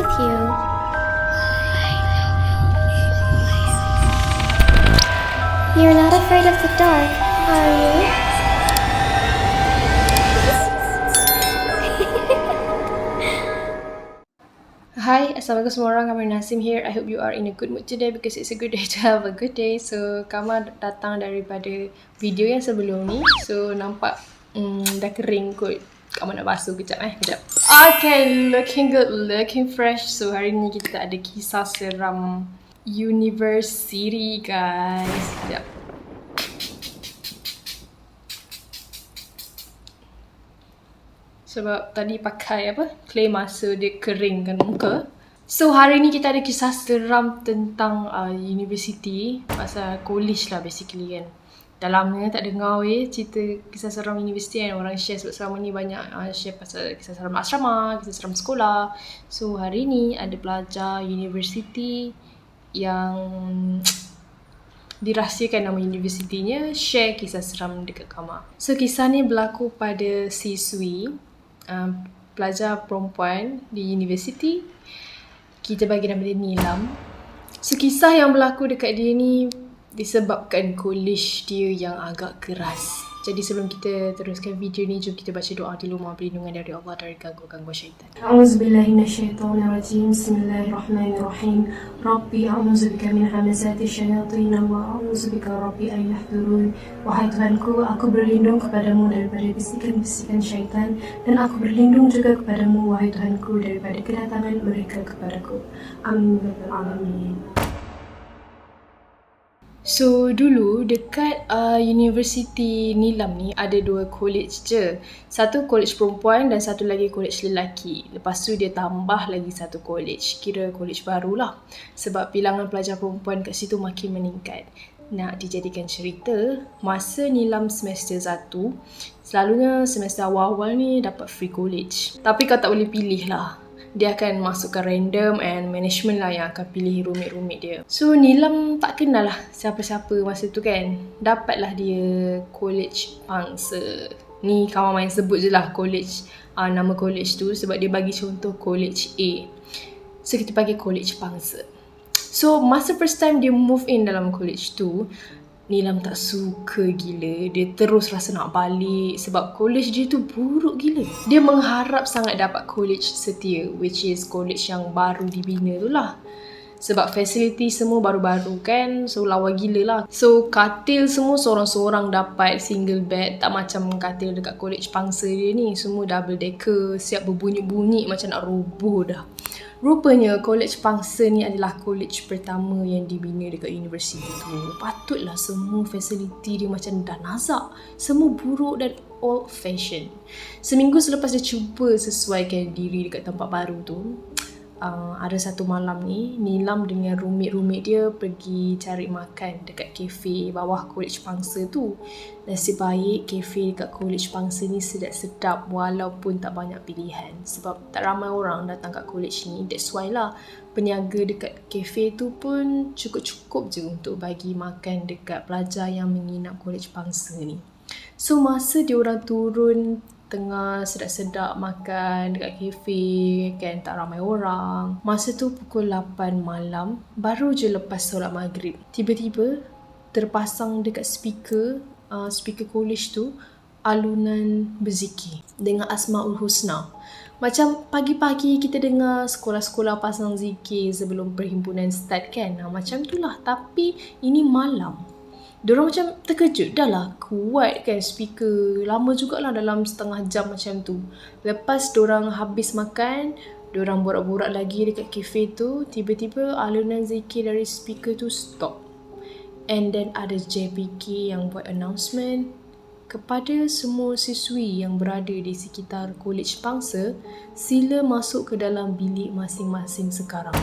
with you. You're not afraid of the dark, are you? Hi, Assalamualaikum semua orang. Kamar Nasim here. I hope you are in a good mood today because it's a good day to have a good day. So, Kamar datang daripada video yang sebelum ni. So, nampak dah kering kot. Kamar nak basuh kejap kejap. Okay, looking good, looking fresh. So, hari ni kita ada kisah seram university, guys. Kejap. Sebab tadi pakai clay masa dia keringkan muka. So hari ni kita ada kisah seram tentang university, pasal college lah basically kan. Dah lama tak dengar cerita kisah seram universiti kan. Orang share sebab selama ni banyak share pasal kisah seram asrama, kisah seram sekolah. So hari ni ada pelajar universiti yang dirahsiakan nama universitinya share kisah seram dekat kamar. So kisah ni berlaku pada siswi pelajar perempuan di universiti. Kita bagi nama dia Nilam. So kisah yang berlaku dekat dia ni disebabkan college dia yang agak keras. Jadi sebelum kita teruskan video ni, jom kita baca doa dulu, mohon perlindungan dari Allah dari gangguan syaitan. A'udzubillahi minasyaitonirrajim. Bismillahirrahmanirrahim. Rabbi a'udzubika min hamazati syayatin wa a'udzubika rabbi an yahdurun. Wahai Tuhanku, aku berlindung kepadamu daripada bisikan-bisikan syaitan, dan aku berlindung juga kepadamu wahai Tuhanku daripada kedatangan mereka kepadaku. Amin ya rabbal alamin. So dulu dekat Universiti Nilam ni ada dua college je. Satu college perempuan dan satu lagi college lelaki. Lepas tu dia tambah lagi satu college. Kira college barulah. Sebab bilangan pelajar perempuan kat situ makin meningkat. Nak dijadikan cerita, masa Nilam semester 1, selalunya semester awal-awal ni dapat free college. Tapi kau tak boleh pilih lah. Dia akan masukkan random and management lah yang akan pilih roommate-roommate dia. So Nilam tak kenal lah siapa-siapa masa tu kan. Dapatlah dia college Pangsa. Ni kawan main sebut je lah college, nama college tu sebab dia bagi contoh college A. So kita panggil college Pangsa. So masa first time dia move in dalam college tu, Nilam tak suka gila. Dia terus rasa nak balik sebab college dia tu buruk gila. Dia mengharap sangat dapat college setia, which is college yang baru dibina tu lah. Sebab facility semua baru-baru kan, so lawa gila lah. So katil semua seorang-seorang dapat, single bed. Tak macam katil dekat college Pangsa dia ni, semua double decker, siap berbunyi-bunyi macam nak roboh dah. Rupanya college Pangsa ni adalah college pertama yang dibina dekat universiti tu. Patutlah semua facility dia macam dah nazak. Semua buruk dan old fashion. Seminggu selepas dia cuba sesuaikan diri dekat tempat baru tu, ada satu malam ni, Nilam dengan roommate dia pergi cari makan dekat kafe bawah college Pangsa tu. Nasib baik kafe dekat college Pangsa ni sedap-sedap walaupun tak banyak pilihan. Sebab tak ramai orang datang kat college ni. That's why lah peniaga dekat kafe tu pun cukup-cukup je untuk bagi makan dekat pelajar yang menginap college Pangsa ni. So masa diorang turun tengah sedap-sedap makan dekat kafe kan, tak ramai orang. Masa tu pukul 8 malam, baru je lepas solat maghrib. Tiba-tiba terpasang dekat speaker college tu alunan berzikir dengan Asmaul Husna. Macam pagi-pagi kita dengar sekolah-sekolah pasang zikir sebelum perhimpunan start kan. Macam tu lah. Tapi ini malam. Diorang macam terkejut. Dah lah kuat kan speaker. Lama jugalah dalam setengah jam macam tu. Lepas diorang habis makan, diorang borak-borak lagi dekat kafe tu. Tiba-tiba alunan zikir dari speaker tu stop. And then ada JPK yang buat announcement kepada semua siswi yang berada di sekitar college Pangsa, sila masuk ke dalam bilik masing-masing sekarang.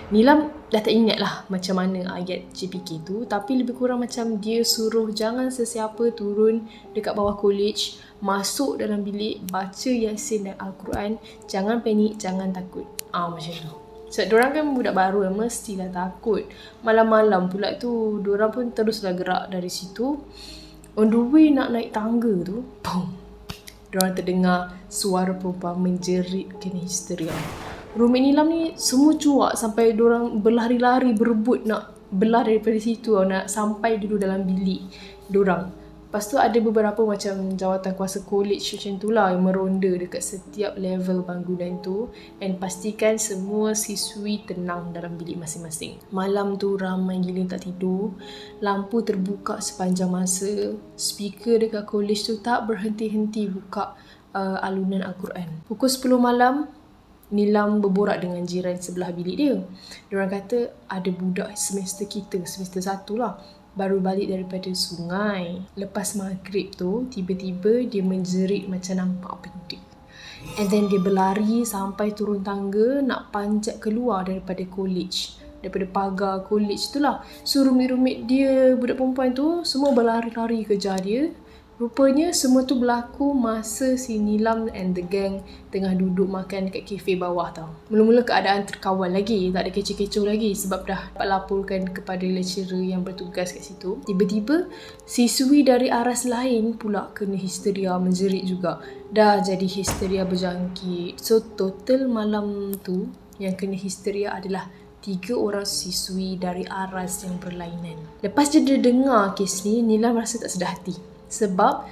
Nilam dah tak ingat lah macam mana ayat JPK tu, tapi lebih kurang macam dia suruh jangan sesiapa turun dekat bawah college, masuk dalam bilik, baca Yasin dan Al-Quran, jangan panik, jangan takut. Macam tu. Sebab diorang kan budak baru, mestilah takut. Malam-malam pula tu, diorang pun teruslah gerak dari situ. On the way nak naik tangga tu, boom, diorang terdengar suara perempuan menjerit kena histeria. Roommate Nilam ni semua cuak sampai diorang berlari-lari berebut nak belah daripada situ tau, nak sampai dulu dalam bilik diorang. Lepas tu ada beberapa macam jawatan kuasa college macam tu lah yang meronda dekat setiap level bangunan tu and pastikan semua siswi tenang dalam bilik masing-masing. Malam tu ramai gila tak tidur, lampu terbuka sepanjang masa, speaker dekat college tu tak berhenti-henti buka alunan Al-Quran. Pukul 10 malam, Nilam berborak dengan jiran sebelah bilik dia. Diorang kata ada budak semester kita, semester 1 lah, baru balik daripada sungai. Lepas maghrib tu, tiba-tiba dia menjerit macam nampak benda. And then dia berlari sampai turun tangga nak panjat keluar daripada college, daripada pagar college tu lah. So rumit-rumit dia, budak perempuan tu, semua berlari-lari kejar dia. Rupanya semua tu berlaku masa si Nilam and the gang tengah duduk makan dekat kafe bawah tau. Mula-mula keadaan terkawal lagi, tak ada kecoh-kecoh lagi sebab dah dapat laporkan kepada lecturer yang bertugas kat situ. Tiba-tiba siswi dari aras lain pula kena histeria menjerit juga. Dah jadi histeria berjangkit. So total malam tu yang kena histeria adalah 3 orang siswi dari aras yang berlainan. Lepas dia dengar kes ni, Nilam rasa tak sedar hati. Sebab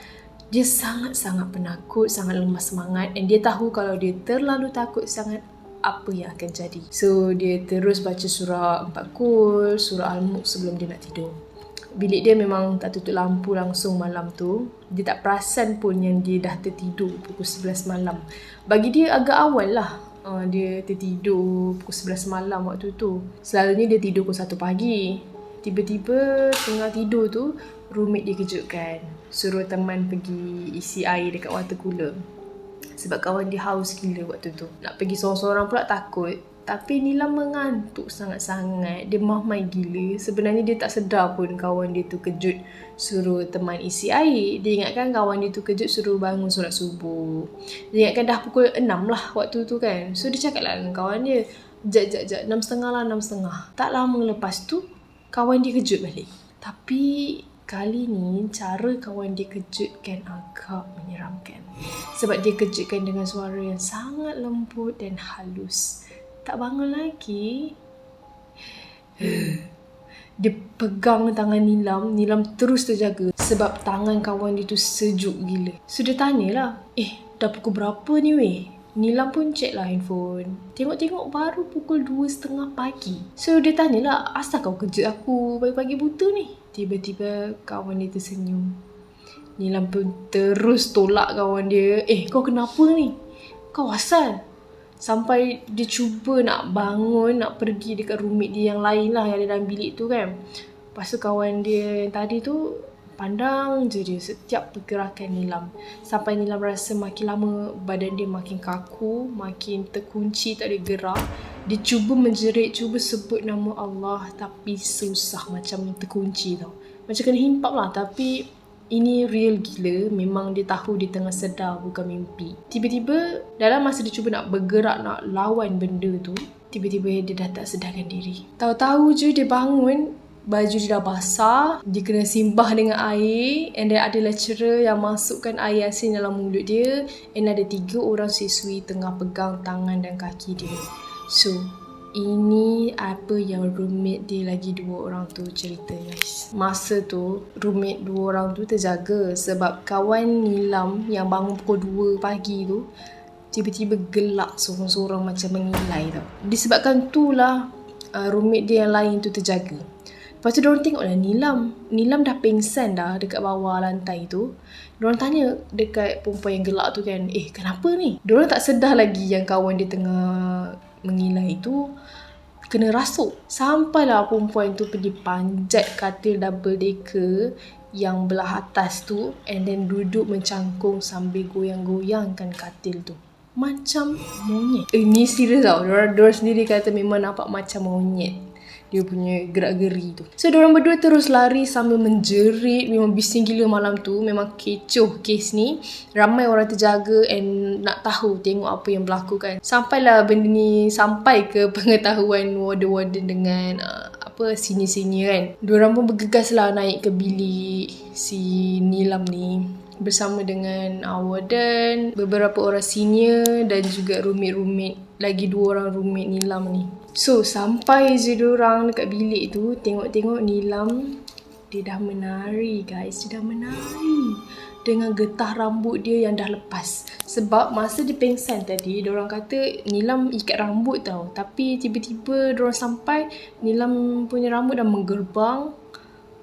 dia sangat-sangat penakut, sangat lemah semangat and dia tahu kalau dia terlalu takut sangat apa yang akan jadi. So dia terus baca surah 4 Qul, surah Al-Mulk sebelum dia nak tidur. Bilik dia memang tak tutup lampu langsung malam tu. Dia tak perasan pun yang dia dah tertidur pukul 11 malam. Bagi dia agak awal lah. Dia tertidur pukul 11 malam waktu tu. Selalunya dia tidur pukul 1 pagi. Tiba-tiba tengah tidur tu, roommate dia kejutkan. Suruh teman pergi isi air dekat water cooler. Sebab kawan dia haus gila waktu tu. Nak pergi sorang-sorang pula takut. Tapi Nilam mengantuk sangat-sangat. Dia mahmai gila. Sebenarnya dia tak sedar pun kawan dia tu kejut suruh teman isi air. Dia ingatkan kawan dia tu kejut suruh bangun solat subuh. Dia ingatkan dah pukul 6 lah waktu tu kan. So dia cakap lah dengan kawan dia, Jap, 6.30 lah, 6.30. Tak lama lepas tu, kawan dia kejut balik. Tapi kali ni cara kawan dia kejutkan agak menyeramkan. Sebab dia kejutkan dengan suara yang sangat lembut dan halus. Tak bangun lagi. Dia pegang tangan Nilam. Nilam terus terjaga sebab tangan kawan dia tu sejuk gila. So dia tanyalah, dah pukul berapa ni weh? Nilam pun check lah handphone. Tengok-tengok baru pukul 2.30 pagi. So dia tanyalah, asal kau kejut aku pagi-pagi buta ni? Tiba-tiba kawan dia tersenyum. Nilam pun terus tolak kawan dia. Kau kenapa ni? Kau asal? Sampai dia cuba nak bangun, nak pergi dekat roommate dia yang lain lah yang ada dalam bilik tu kan. Lepas tu kawan dia yang tadi tu pandang je dia setiap pergerakan Nilam. Sampai Nilam rasa makin lama badan dia makin kaku, makin terkunci, tak boleh gerak. Dia cuba menjerit, cuba sebut nama Allah tapi susah, macam terkunci tau. Macam kena himpap lah, tapi ini real gila. Memang dia tahu dia tengah sedar, bukan mimpi. Tiba-tiba dalam masa dia cuba nak bergerak, nak lawan benda tu, tiba-tiba dia dah tak sedarkan diri. Tahu-tahu je dia bangun, baju dia dah basah, dia kena simbah dengan air and then ada lecturer yang masukkan air asin dalam mulut dia and ada 3 orang siswi tengah pegang tangan dan kaki dia. So, ini apa yang roommate dia lagi 2 orang tu cerita guys. Masa tu, roommate 2 orang tu terjaga sebab kawan Nilam yang bangun pukul 2 pagi tu tiba-tiba gelak sorang-sorang macam mengilai tau. Disebabkan tu lah roommate dia yang lain tu terjaga. Lepas tu diorang tengok lah Nilam dah pingsan dah dekat bawah lantai tu. Diorang tanya dekat perempuan yang gelak tu kan, kenapa ni? Diorang tak sedar lagi yang kawan dia tengah mengilai tu kena rasuk. Sampailah perempuan tu pergi panjat katil double decker yang belah atas tu and then duduk mencangkung sambil goyang-goyangkan katil tu. Macam monyet. Ni serius tau. Diorang sendiri kata memang nampak macam monyet dia punya gerak-geri tu. So diorang berdua terus lari sambil menjerit. Memang bising gila malam tu. Memang kecoh kes ni. Ramai orang terjaga and nak tahu, tengok apa yang berlaku kan. Sampailah benda ni sampai ke pengetahuan warden-warden dengan senior-senior kan. Diorang pun bergegas lah naik ke bilik si Nilam ni. bersama dengan warden, beberapa orang senior dan juga roommate. Lagi 2 orang roommate Nilam ni. So, sampai je diorang dekat bilik tu, tengok-tengok Nilam, dia dah menari guys. Dia dah menari dengan getah rambut dia yang dah lepas. Sebab masa dia pengsan tadi, diorang kata Nilam ikat rambut tau. Tapi tiba-tiba diorang sampai, Nilam punya rambut dah menggerbang.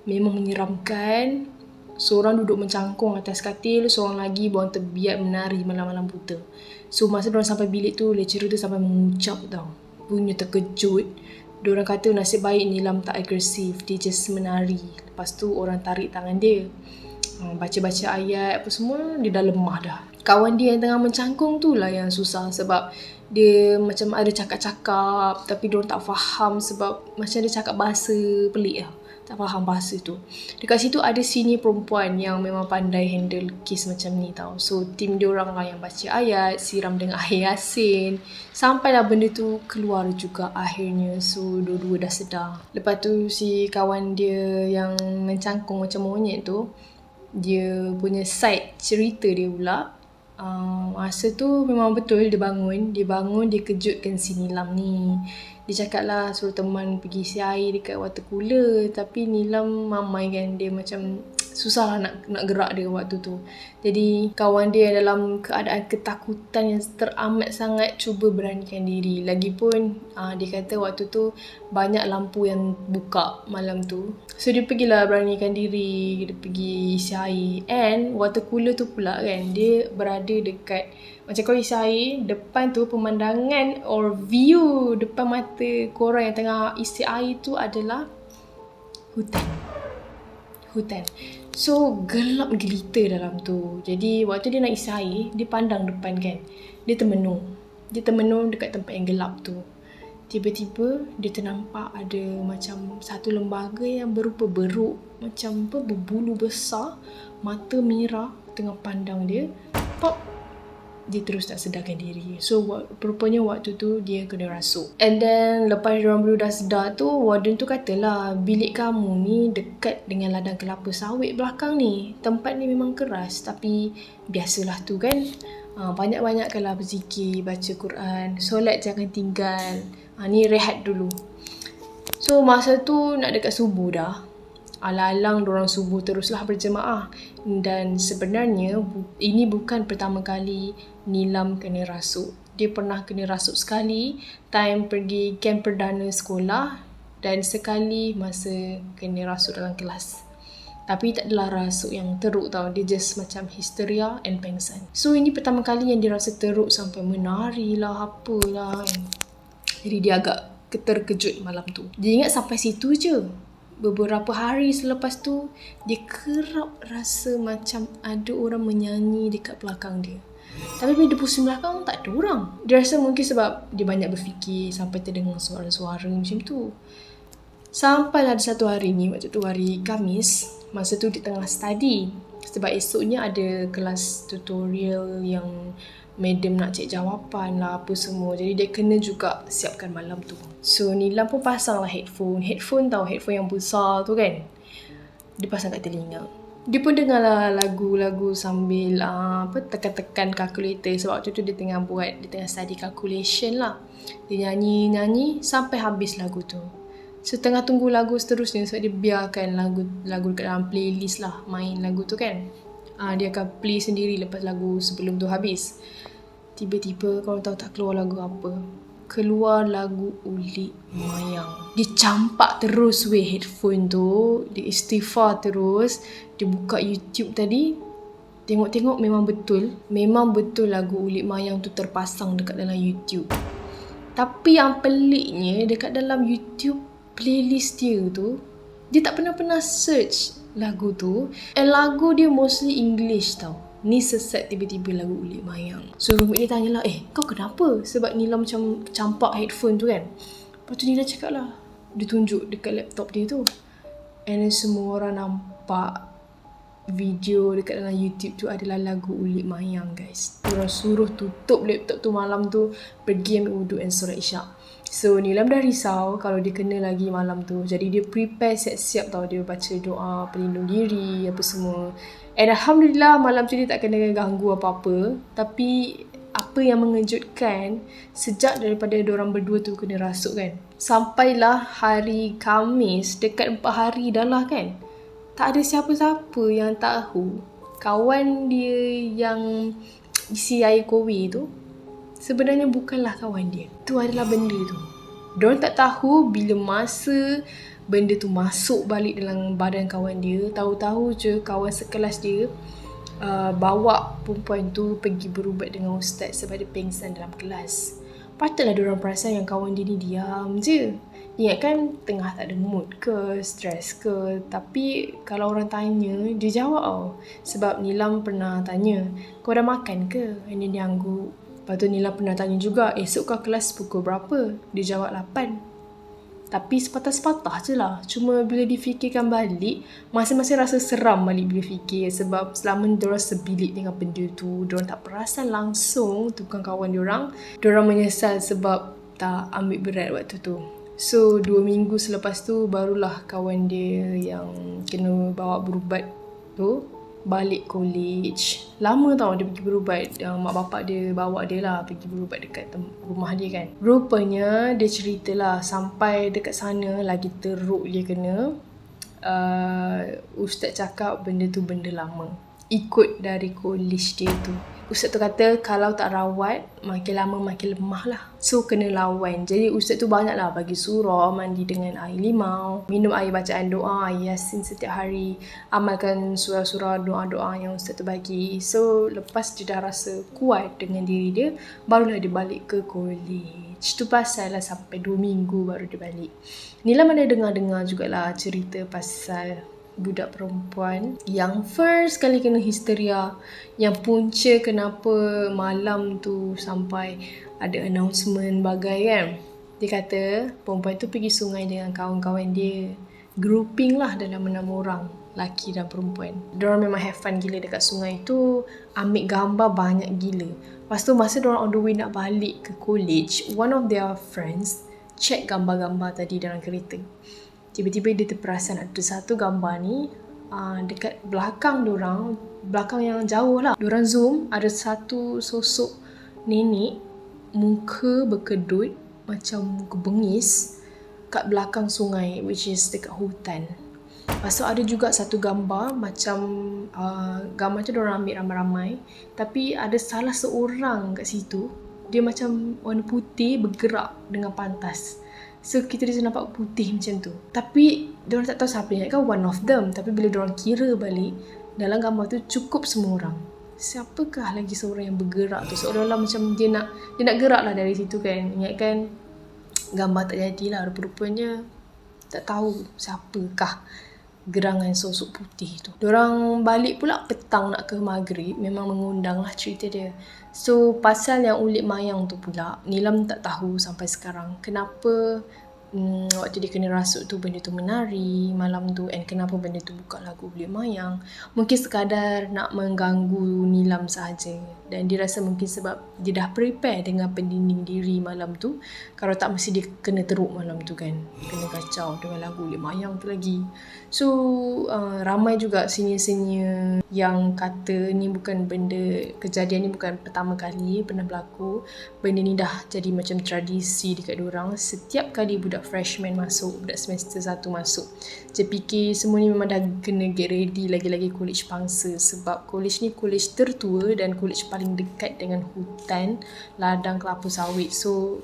Memang menyeramkan. Seorang duduk mencangkung atas katil, seorang lagi buang terbiat menari malam-malam buta. So masa diorang sampai bilik tu, lecturer tu sampai mengucap tau. Punya terkejut. Diorang kata nasib baik Nilam tak agresif, dia just menari. Lepas tu orang tarik tangan dia. Baca-baca ayat apa semua, dia dah lemah dah. Kawan dia yang tengah mencangkung tu lah yang susah sebab dia macam ada cakap-cakap tapi diorang tak faham sebab macam dia cakap bahasa pelik lah. Tak faham bahasa tu. Dekat situ ada senior perempuan yang memang pandai handle kes macam ni tau. So tim diorang lah yang baca ayat, siram dengan air yasin. Sampailah benda tu keluar juga akhirnya. So dua-dua dah sedar. Lepas tu si kawan dia yang mencangkung macam monyet tu, dia punya side cerita dia pula. Masa tu memang betul dia bangun, dia kejutkan si Nilam ni. Dia cakap lah suruh teman pergi isi air dekat water cooler. Tapi Nilam mamai kan, dia macam susah lah nak gerak dia waktu tu. Jadi kawan dia dalam keadaan ketakutan yang teramat sangat cuba beranikan diri. Lagipun dia kata waktu tu banyak lampu yang buka malam tu. So dia pergilah beranikan diri, dia pergi isi air. And water cooler tu pula kan, dia berada dekat, macam kau isi air, depan tu pemandangan or view depan mata korang yang tengah isi air tu adalah hutan. So gelap gelita dalam tu. Jadi waktu dia nak isi air, dia pandang depan kan, dia termenung dekat tempat yang gelap tu. Tiba-tiba dia ternampak ada macam satu lembaga yang berupa beruk, macam berbulu besar, mata merah tengah pandang dia. Pop, dia terus tak sedarkan diri. So rupanya waktu tu dia kena rasuk. And then lepas diorang berdua dah sedar tu, warden tu katalah, bilik kamu ni dekat dengan ladang kelapa sawit belakang ni. Tempat ni memang keras tapi biasalah tu kan. Banyak-banyakkanlah berzikir, baca Quran, solat jangan tinggal. Ni rehat dulu. So masa tu nak dekat subuh dah. Alang-alang diorang subuh teruslah berjemaah. Dan sebenarnya ini bukan pertama kali Nilam kena rasuk. Dia pernah kena rasuk sekali time pergi camp perdana sekolah dan sekali masa kena rasuk dalam kelas. Tapi tak adalah rasuk yang teruk tau. Dia just macam histeria and pengsan. So ini pertama kali yang dia rasa teruk sampai menari lah apalah kan. Jadi dia agak terkejut malam tu. Dia ingat sampai situ je. Beberapa hari selepas tu, dia kerap rasa macam ada orang menyanyi dekat belakang dia. Tapi bila dia pusing belakang, tak ada orang. Dia rasa mungkin sebab dia banyak berfikir sampai terdengar suara-suara macam tu. Sampailah ada satu hari ni, waktu tu hari Khamis, masa tu dia tengah study. Sebab esoknya ada kelas tutorial yang madam nak cek jawapan lah apa semua. Jadi dia kena juga siapkan malam tu. So Nilam pun pasang lah headphone. Headphone yang besar tu kan. Dia pasang kat telinga. Dia pun dengar lah lagu-lagu sambil tekan-tekan calculator. Sebab waktu tu dia tengah study calculation lah. Dia nyanyi sampai habis lagu tu. Setengah tunggu lagu seterusnya sebab dia biarkan lagu dekat dalam playlist lah, main lagu tu kan. Dia akan play sendiri lepas lagu sebelum tu habis. Tiba-tiba korang tahu tak keluar lagu apa? Keluar lagu Ulik Mayang. Dia campak terus headphone tu. Dia istighfar terus. Dia buka YouTube tadi. Tengok-tengok memang betul lagu Ulik Mayang tu terpasang dekat dalam YouTube. Tapi yang peliknya dekat dalam YouTube playlist dia tu, dia tak pernah search lagu tu. Lagu dia mostly English tau. Ni sesat tiba-tiba lagu Ulik Mayang. So roommate dia tanyalah, kau kenapa? Sebab Nilam macam campak headphone tu kan. Lepas tu Nilam cakap lah, dia tunjuk dekat laptop dia tu. And then semua orang nampak video dekat dalam YouTube tu adalah lagu Ulik Mayang guys. Diorang suruh tutup laptop tu malam tu, pergi ambil wuduk and solat isyak. So Nilam dah risau kalau dia kena lagi malam tu. Jadi dia prepare siap-siap tau. Dia baca doa pelindung diri apa semua. And Alhamdulillah malam tu dia tak kena ganggu apa-apa. Tapi apa yang mengejutkan, sejak daripada diorang berdua tu kena rasuk kan, sampailah hari Khamis, dekat 4 hari dah lah kan, tak ada siapa-siapa yang tahu kawan dia yang isi air kowe tu sebenarnya bukanlah kawan dia. Tu adalah benda tu. Diorang tak tahu bila masa benda tu masuk balik dalam badan kawan dia. Tahu-tahu je kawan sekelas dia bawa perempuan tu pergi berubat dengan ustaz sebab dia pengsan dalam kelas. Patutlah diorang perasan yang kawan dia ni diam je. Ingatkan tengah tak ada mood ke, stres ke. Tapi kalau orang tanya, dia jawab tau. Sebab Nilam pernah tanya, kau dah makan ke? And dia angguk. Lepas tu Nilam pernah tanya juga, esok kau kelas pukul berapa? Dia jawab 8. Tapi sepatah-sepatah je lah. Cuma bila difikirkan balik, masing-masing rasa seram balik bila fikir. Sebab selama diorang sebilik dengan benda tu, diorang tak perasan langsung tu bukan kawan diorang. Diorang menyesal sebab tak ambil berat waktu tu. So 2 minggu selepas tu barulah kawan dia yang kena bawa berubat tu balik college. Lama tau dia pergi berubat. Mak bapak dia bawa dia lah pergi berubat dekat rumah dia kan. Rupanya dia ceritalah sampai dekat sana lagi teruk dia kena. Ustaz cakap benda tu benda lama. Ikut dari college dia tu. Ustaz tu kata kalau tak rawat, makin lama makin lemah lah. So kena lawan. Jadi ustaz tu banyak lah bagi surah, mandi dengan air limau, minum air bacaan doa, yasin setiap hari, amalkan surah-surah doa-doa yang ustaz tu bagi. So lepas dia dah rasa kuat dengan diri dia, barulah dia balik ke college. Tu pasal lah sampai 2 minggu baru dia balik. Nilam ada dengar-dengar jugalah cerita pasal budak perempuan yang first kali kena histeria, yang punca kenapa malam tu sampai ada announcement bagai kan. Dia kata perempuan tu pergi sungai dengan kawan-kawan dia, grouping lah dalam 6 orang, laki dan perempuan. Diorang memang have fun gila dekat sungai tu, ambil gambar banyak gila. Lepas tu masa diorang on the way nak balik ke college, one of their friends check gambar-gambar tadi dalam kereta. Tiba-tiba dia terperasan ada satu gambar ni dekat belakang diorang, belakang yang jauh lah. Diorang zoom, ada satu sosok nenek, muka berkedut macam muka bengis kat belakang sungai, which is dekat hutan. Lepas tu ada juga satu gambar macam gambar tu diorang ambil ramai-ramai, tapi ada salah seorang kat situ, dia macam warna putih bergerak dengan pantas. So kita dia nampak putih macam tu. Tapi diorang tak tahu siapa ni, kan one of them. Tapi bila diorang kira balik, dalam gambar tu cukup semua orang. Siapakah lagi seorang yang bergerak tu? Seolah-olah macam dia nak gerak lah dari situ kan. Ingatkan gambar tak jadilah. Rupa-rupanya tak tahu siapakah gerangan sosok putih tu. Diorang balik pula petang nak ke maghrib. Memang mengundang lah cerita dia. So pasal yang ulit mayang tu pula, Nilam tak tahu sampai sekarang kenapa waktu dia kena rasuk tu benda tu menari malam tu, and kenapa benda tu buka lagu ulit mayang. Mungkin sekadar nak mengganggu Nilam sahaja, dan dia rasa mungkin sebab dia dah prepare dengan pendinding diri malam tu, kalau tak mesti dia kena teruk malam tu kan, kena kacau dengan lagu ulit mayang tu lagi. So ramai juga senior-senior yang kata ni bukan benda, kejadian ni bukan pertama kali pernah berlaku. Benda ni dah jadi macam tradisi dekat diorang. Setiap kali budak freshman masuk, budak semester 1 masuk, dia fikir semua ni memang dah kena get ready, lagi-lagi college pangsa. Sebab college ni college tertua dan college paling dekat dengan hutan, ladang kelapa sawit. So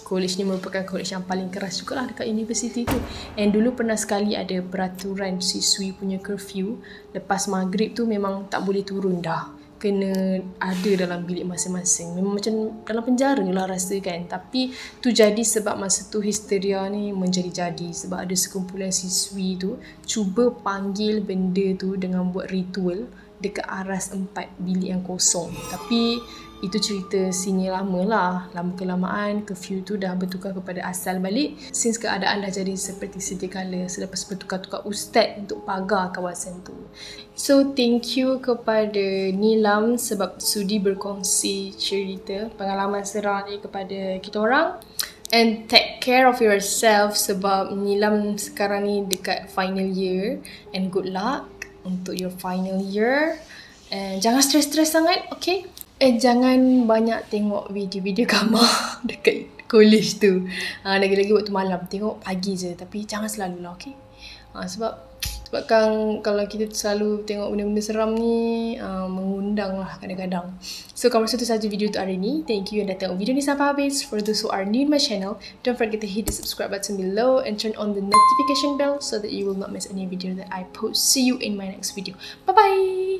college ni merupakan college yang paling keras juga lah dekat universiti tu. And dulu pernah sekali ada peraturan siswi punya curfew, lepas maghrib tu memang tak boleh turun dah, kena ada dalam bilik masing-masing. Memang macam dalam penjara lah rasa kan. Tapi tu jadi sebab masa tu histeria ni menjadi-jadi, sebab ada sekumpulan siswi tu cuba panggil benda tu dengan buat ritual dekat aras 4 bilik yang kosong. Tapi itu cerita senior lama lah. Lama kelamaan curfew tu dah bertukar kepada asal balik, since keadaan dah jadi seperti sedia kala selepas bertukar-tukar ustaz untuk pagar kawasan tu. So thank you kepada Nilam sebab sudi berkongsi cerita pengalaman seram ni kepada kita orang. And take care of yourself sebab Nilam sekarang ni dekat final year. And good luck untuk your final year. And jangan stres-stres sangat, okay? Jangan banyak tengok video-video gambar dekat college tu. Lagi-lagi waktu malam. Tengok pagi je. Tapi jangan selalu lah, okay? Sebabkan kalau kita selalu tengok benda-benda seram ni, mengundang lah kadang-kadang. So, kalau itu saja video untuk hari ni. Thank you yang dah tengok video ni sampai habis. For those who are new in my channel, don't forget to hit the subscribe button below and turn on the notification bell so that you will not miss any video that I post. See you in my next video. Bye-bye!